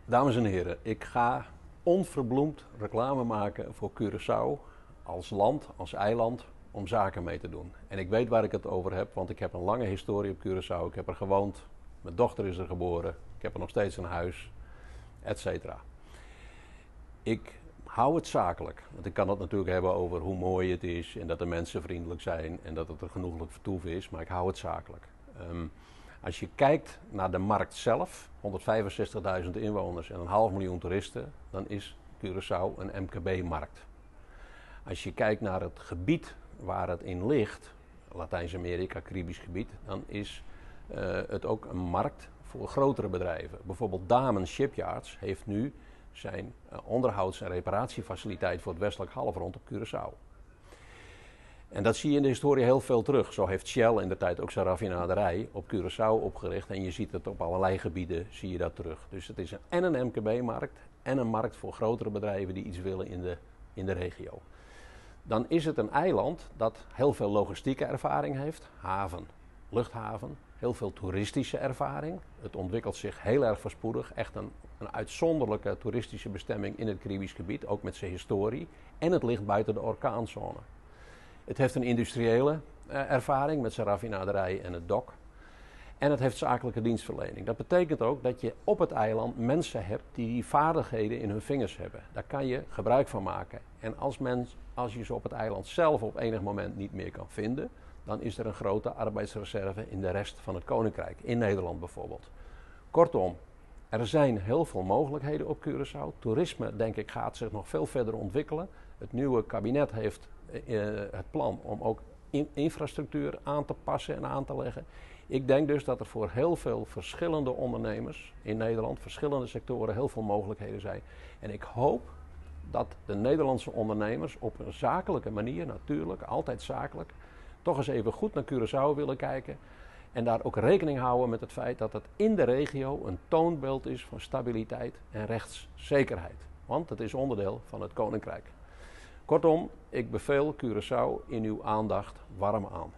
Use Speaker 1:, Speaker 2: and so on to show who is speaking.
Speaker 1: Dames en heren, ik ga onverbloemd reclame maken voor Curaçao als land, als eiland, om zaken mee te doen. En ik weet waar ik het over heb, want ik heb een lange historie op Curaçao. Ik heb er gewoond, mijn dochter is er geboren, ik heb er nog steeds een huis, etc. Ik hou het zakelijk, want ik kan het natuurlijk hebben over hoe mooi het is en dat de mensen vriendelijk zijn en dat het een genoeglijk vertoef is, maar ik hou het zakelijk. Als je kijkt naar de markt zelf, 165.000 inwoners en een half miljoen toeristen, dan is Curaçao een MKB-markt. Als je kijkt naar het gebied waar het in ligt, Latijns-Amerika, Caribisch gebied, dan is het ook een markt voor grotere bedrijven. Bijvoorbeeld Damen Shipyards heeft nu zijn onderhouds- en reparatiefaciliteit voor het westelijk halfrond op Curaçao. En dat zie je in de historie heel veel terug. Zo heeft Shell in de tijd ook zijn raffinaderij op Curaçao opgericht. En je ziet het op allerlei gebieden, zie je dat terug. Dus het is een MKB-markt en een markt voor grotere bedrijven die iets willen in de regio. Dan is het een eiland dat heel veel logistieke ervaring heeft. Haven, luchthaven, heel veel toeristische ervaring. Het ontwikkelt zich heel erg voorspoedig. Echt een uitzonderlijke toeristische bestemming in het Caribisch gebied, ook met zijn historie. En het ligt buiten de orkaanzone. Het heeft een industriële ervaring met zijn raffinaderij en het dok. En het heeft zakelijke dienstverlening. Dat betekent ook dat je op het eiland mensen hebt die vaardigheden in hun vingers hebben. Daar kan je gebruik van maken. En als je ze op het eiland zelf op enig moment niet meer kan vinden, dan is er een grote arbeidsreserve in de rest van het Koninkrijk. In Nederland bijvoorbeeld. Kortom, er zijn heel veel mogelijkheden op Curaçao. Toerisme, denk ik, gaat zich nog veel verder ontwikkelen. Het nieuwe kabinet heeft het plan om ook infrastructuur aan te passen en aan te leggen. Ik denk dus dat er voor heel veel verschillende ondernemers in Nederland, verschillende sectoren, heel veel mogelijkheden zijn. En ik hoop dat de Nederlandse ondernemers op een zakelijke manier, natuurlijk, altijd zakelijk, toch eens even goed naar Curaçao willen kijken. En daar ook rekening houden met het feit dat het in de regio een toonbeeld is van stabiliteit en rechtszekerheid. Want het is onderdeel van het Koninkrijk. Kortom, ik beveel Curaçao in uw aandacht warm aan.